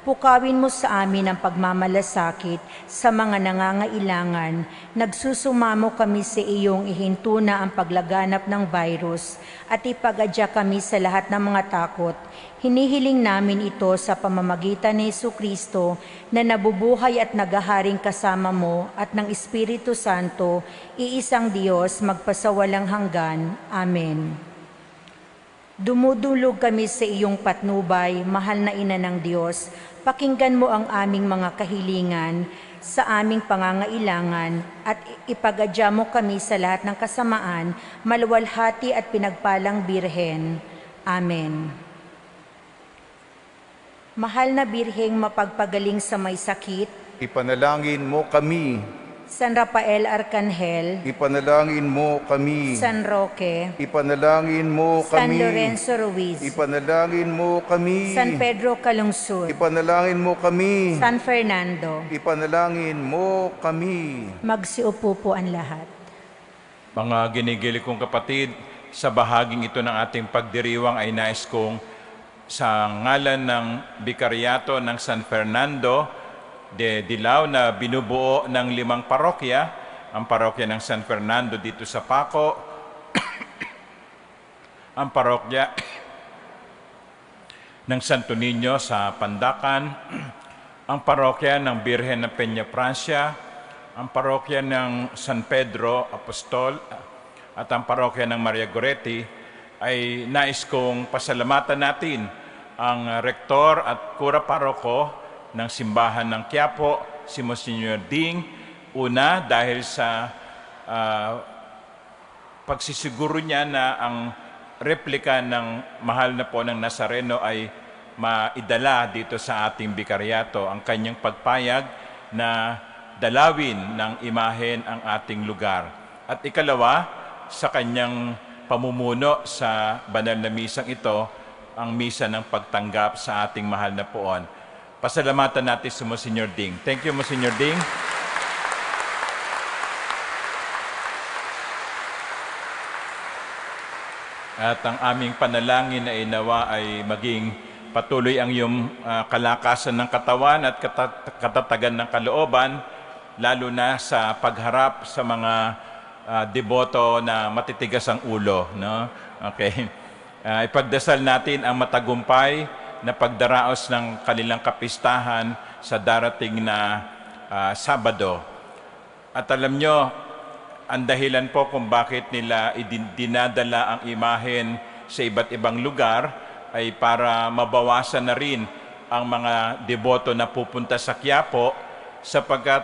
Pukawin mo sa amin ang pagmamalasakit sa mga nangangailangan. Nagsusumamo kami sa iyong ihinto na ang paglaganap ng virus at ipagadya kami sa lahat ng mga takot. Hinihiling namin ito sa pamamagitan ni Jesucristo na nabubuhay at nagaharing kasama mo at ng Espiritu Santo, iisang Diyos magpasawalang hanggan. Amen. Dumudulog kami sa iyong patnubay, mahal na Ina ng Diyos. Pakinggan mo ang aming mga kahilingan sa aming pangangailangan at ipagadya mo kami sa lahat ng kasamaan, maluwalhati at pinagpalang Birhen. Amen. Mahal na Birheng mapagpagaling sa may sakit, Ipanalangin mo kami. San Rafael Arcangel, Ipanalangin mo kami. San Roque, Ipanalangin mo San kami. Lorenzo Ruiz, Ipanalangin mo kami. San Pedro Calungsod, Ipanalangin mo kami. San Fernando. Ipanalangin mo kami. Magsiupo po ang lahat. Mga ginigili kong kapatid, sa bahaging ito ng ating pagdiriwang ay nais kong sa ngalan ng Bikaryato ng San Fernando de Dilao na binubuo ng 5 parokya, ang parokya ng San Fernando dito sa Paco, ang parokya ng Santo Niño sa Pandacan, ang parokya ng Birhen ng Peña Francia, ang parokya ng San Pedro Apostol at ang parokya ng Maria Goretti, ay nais kong pasalamatan natin ang rektor at kura paroko ng simbahan ng Quiapo, si Monsignor Ding. Una, dahil sa pagsisiguro niya na ang replika ng mahal na po ng Nazareno ay maidala dito sa ating bikaryato, ang kanyang pagpayag na dalawin ng imahen ang ating lugar. At ikalawa, sa kanyang pamumuno sa banal na misang ito, ang misa ng pagtanggap sa ating mahal na poon. Pasalamatan natin si Monsignor Ding. Thank you, Monsignor Ding. At ang aming panalangin na inawa ay maging patuloy ang iyong kalakasan ng katawan at katatagan ng kalooban, lalo na sa pagharap sa mga deboto na matitigas ang ulo. No? Okay. Ipagdasal natin ang matagumpay na pagdaraos ng kanilang kapistahan sa darating na Sabado. At alam nyo, ang dahilan po kung bakit nila dinadala ang imahen sa iba't ibang lugar ay para mabawasan na rin ang mga deboto na pupunta sa Quiapo, sapagkat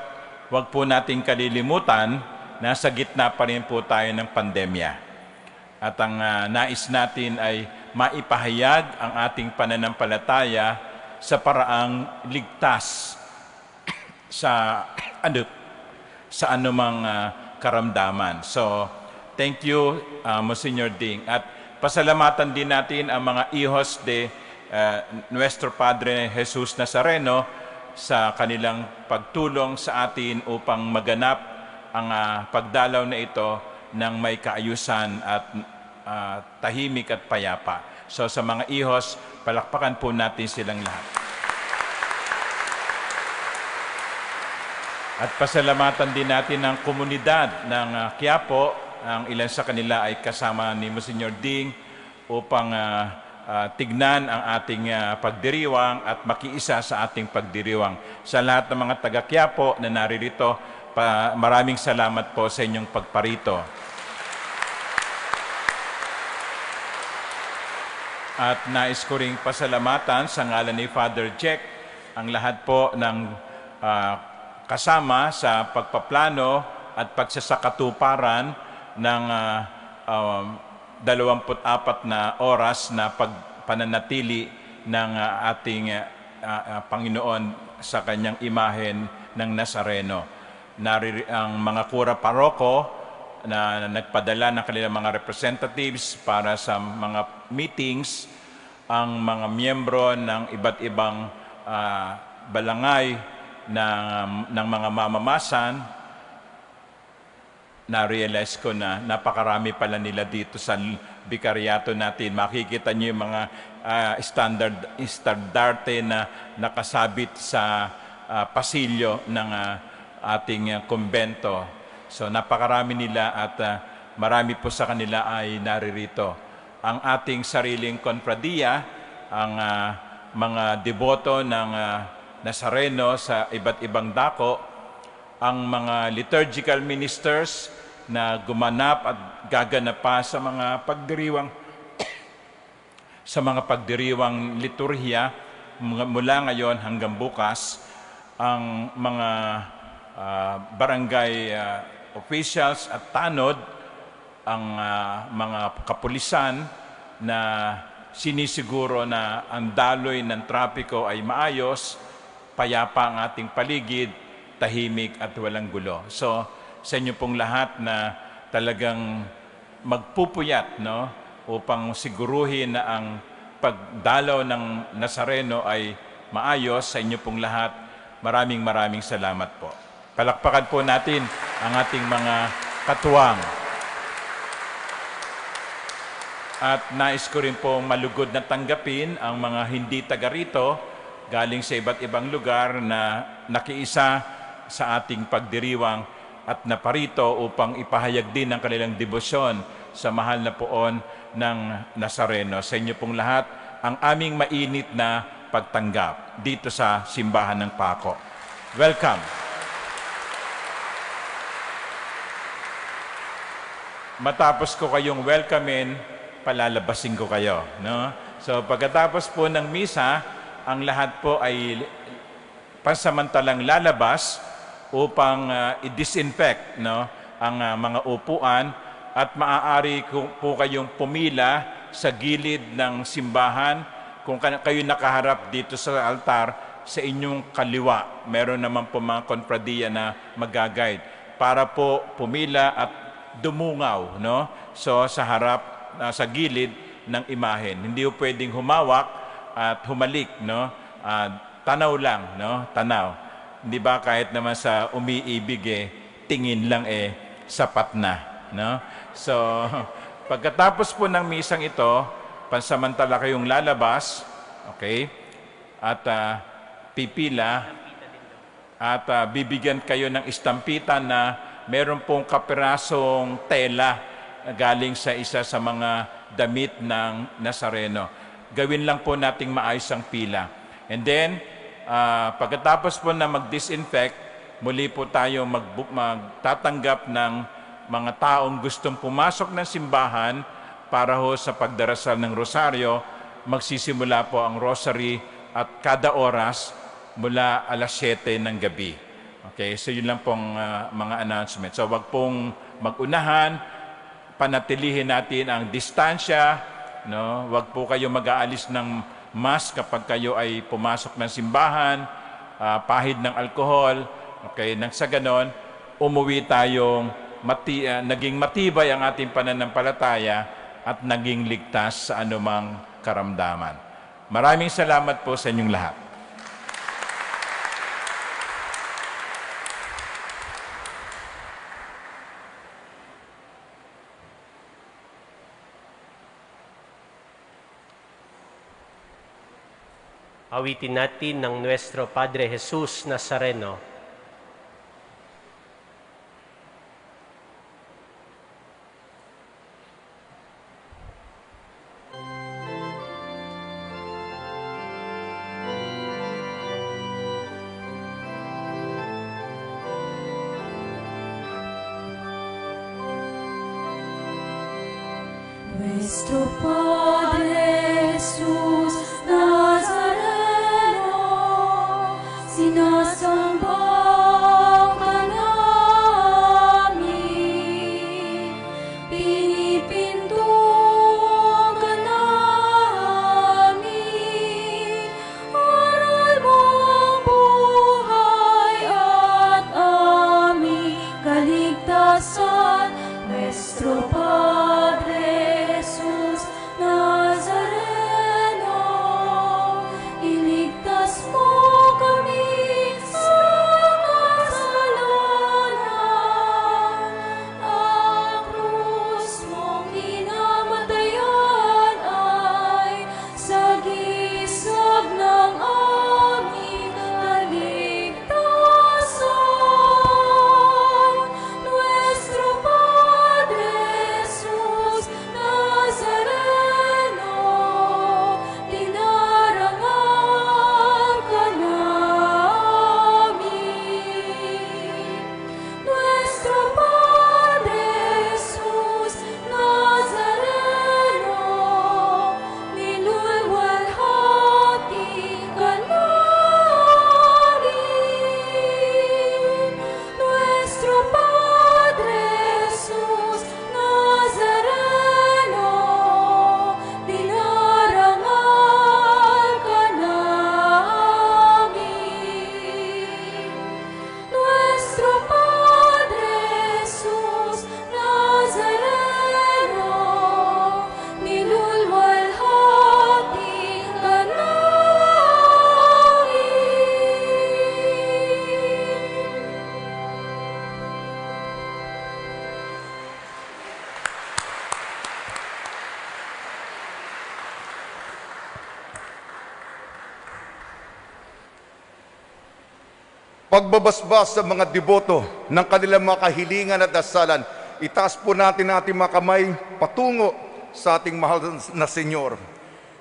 wag po nating kalilimutan, nasa gitna pa rin po tayo ng pandemya. At ang nais natin ay maipahayag ang ating pananampalataya sa paraang ligtas sa anumang karamdaman. So, thank you, Monsignor Ding. At pasalamatan din natin ang mga hijos de Nuestro Padre Jesus Nazareno sa kanilang pagtulong sa atin upang maganap ang pagdalaw na ito ng may kaayusan at tahimik at payapa. So sa mga ihos, palakpakan po natin silang lahat. At pasalamatan din natin ang komunidad ng Quiapo. Ang ilan sa kanila ay kasama ni Monsignor Ding upang tignan ang ating pagdiriwang at makiisa sa ating pagdiriwang. Sa lahat ng mga taga Quiapo na naririto, maraming salamat po sa inyong pagparito. At nais ko ring pasalamatan sa ngalan ni Father Jack ang lahat po ng kasama sa pagpaplano at pagsasakatuparan ng 24 na oras na pagpananatili ng ating Panginoon sa kanyang imahen ng Nazareno. Ang mga kura paroko na nagpadala ng kanilang mga representatives para sa mga meetings, ang mga miyembro ng iba't ibang balangay ng mga mamamasan, na-realize ko na napakarami pala nila dito sa bikaryato natin. Makikita niyo yung mga estandarte na nakasabit sa pasilyo ng ating kumbento. So napakarami nila at marami po sa kanila ay naririto. Ang ating sariling konfradiya, ang mga deboto ng Nazareno sa iba't ibang dako, ang mga liturgical ministers na gumanap at gaganap pa sa mga pagdiriwang liturhiya mula ngayon hanggang bukas, ang mga barangay officials at tanod, ang mga kapulisan na sinisiguro na ang daloy ng trapiko ay maayos, payapa ang ating paligid, tahimik at walang gulo. So, sa inyo pong lahat na talagang magpupuyat, no, upang siguruhin na ang pagdalaw ng Nazareno ay maayos, sa inyo pong lahat, maraming salamat po. Palakpakan po natin ang ating mga katuwang. At nais ko rin pong malugod na tanggapin ang mga hindi taga rito, galing sa iba't ibang lugar na nakiisa sa ating pagdiriwang at naparito upang ipahayag din ang kanilang debosyon sa mahal na poon ng Nazareno. Sa inyo pong lahat, ang aming mainit na pagtanggap dito sa Simbahan ng Paco. Welcome! Matapos ko kayong welcomein, palalabasin ko kayo. No? So pagkatapos po ng misa, ang lahat po ay pansamantalang lalabas upang i-disinfect, no, ang mga upuan, at maaari po kayong pumila sa gilid ng simbahan. Kung kayo nakaharap dito sa altar, sa inyong kaliwa, meron naman po mga konfradiya na mag-guide para po pumila at dumungaw, no? So sa harap, sa gilid ng imahen. Hindi po pwedeng humawak at humalik, no? Tanaw lang, no? Tanaw. Hindi ba kahit naman sa umiibig tingin lang sapat na, no? So, pagkatapos po ng misang ito, pansamantala kayong lalabas, okay? At pipila at bibigyan kayo ng istampitan na meron pong kapirasong tela galing sa isa sa mga damit ng Nazareno. Gawin lang po nating maayos ang pila. And then, pagkatapos po na mag-disinfect, muli po tayo magtatanggap ng mga taong gustong pumasok ng simbahan para ho sa pagdarasal ng rosaryo. Magsisimula po ang rosary at kada oras mula alas 7 ng gabi. Okay, so yun lang pong mga announcement. So wag pong magunahan, panatilihin natin ang distansya, no? Wag po kayo mag-aalis ng mask kapag kayo ay pumasok ng simbahan, pahid ng alkohol. Okay, nang sa ganon, umuwi tayong naging matibay ang ating pananampalataya at naging ligtas sa anumang karamdaman. Maraming salamat po sa inyong lahat. Awitin natin ng Nuestro Padre Jesus Nazareno. Nuestro Padre Jesús Nazareno, sinasamba ka namin, pinipinto ka namin, aral mong buhay at aming kaligtasan. Nuestro Padre Jesus Nazareno, iligtas mo kami sa kasalanan. Ang krus mong kinamatayan ay sagisag ng aming kaligtasan. Nuestro Padre Jesus Nazareno, dinarangal ka namin. Nuestro Padre Jesus Nazareno, nilulwalhati ka namin. Nuestro Padre Jesus Nazareno, dinarangal ka namin. Nuestro Padre Jesus Nazareno, nilulwalhati ka namin. Pagbabasbas sa mga deboto ng kanilang mga kahilingan at dasalan, itaas po natin ating mga kamay patungo sa ating mahal na Senyor.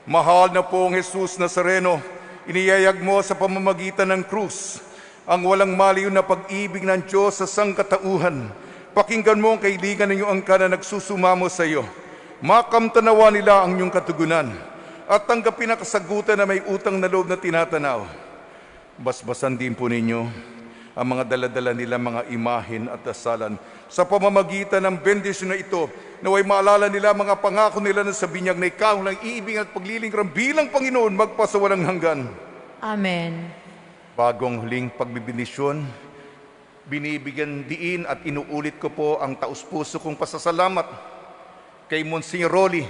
Mahal na pong Jesus Nazareno, iniyayag mo sa pamamagitan ng krus ang walang maliw na pag-ibig ng Diyos sa sangkatauhan. Pakinggan mo ang kaibigan ng iyong angkan na nagsusumamo sa iyo. Makamtanawa nila ang iyong katugunan at tanggapin ang kasagutan na may utang na loob na tinatanaw. Basbasan din po ninyo ang mga daladala nila mga imahin at dasalan sa pamamagitan ng bendisyon na ito, naway maalala nila mga pangako nila na sa binyag na ikaw lang iibig at paglilingkuran bilang Panginoon magpasawalang hanggan. Amen. Bagong huling pagbibindisyon, binibigyan diin at inuulit ko po ang taus-puso kong pasasalamat kay Monsignor Rolly,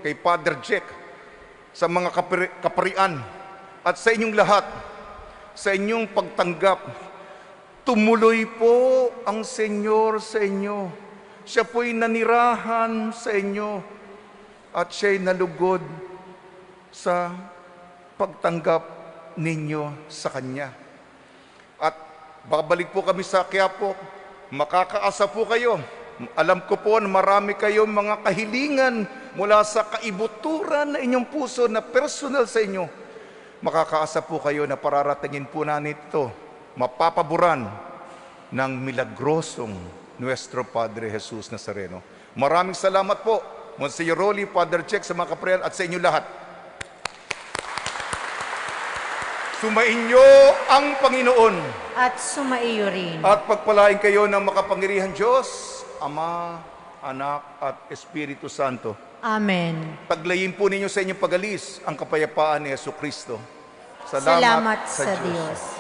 kay Father Jack, sa mga kaparian at sa inyong lahat, sa inyong pagtanggap. Tumuloy po ang Senyor sa inyo. Siya po'y nanirahan sa inyo at siya'y nalugod sa pagtanggap ninyo sa Kanya. At babalik po kami sa Quiapo, makakaasa po kayo. Alam ko po na marami kayong mga kahilingan mula sa kaibuturan na inyong puso na personal sa inyo. Makakaasa po kayo na pararatingin po na nito, mapapaboran ng milagrosong Nuestro Padre Jesus Nazareno. Maraming salamat po, Monsignor Rolly, Father Check, sa mga kaprayan at sa inyo lahat. Sumainyo ang Panginoon. At sumaiyo rin. At pagpalain kayo ng makapangyarihan Diyos, Ama, Anak at Espiritu Santo. Amen. Paglayin po ninyo sa inyong pag-alis ang kapayapaan ni Jesucristo. Salamat sa Diyos.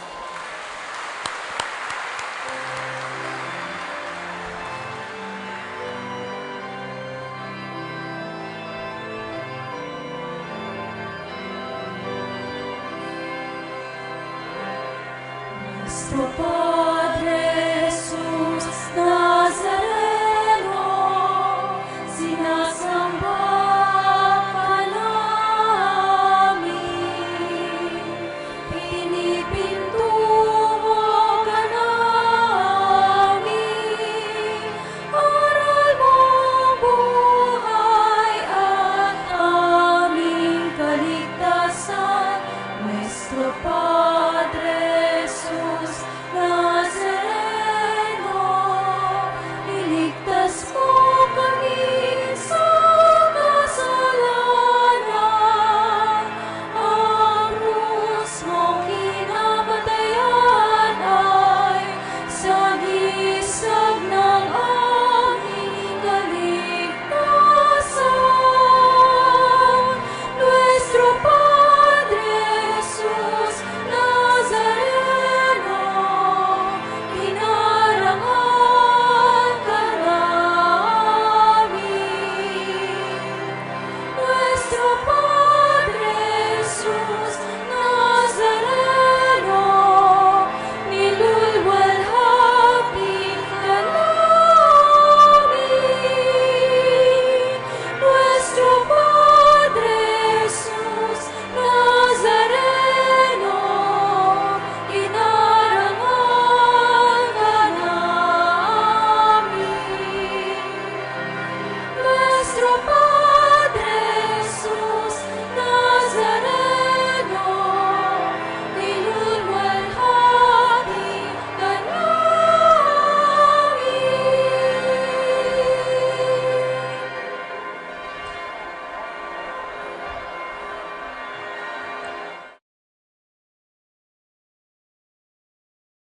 Nuestro Padre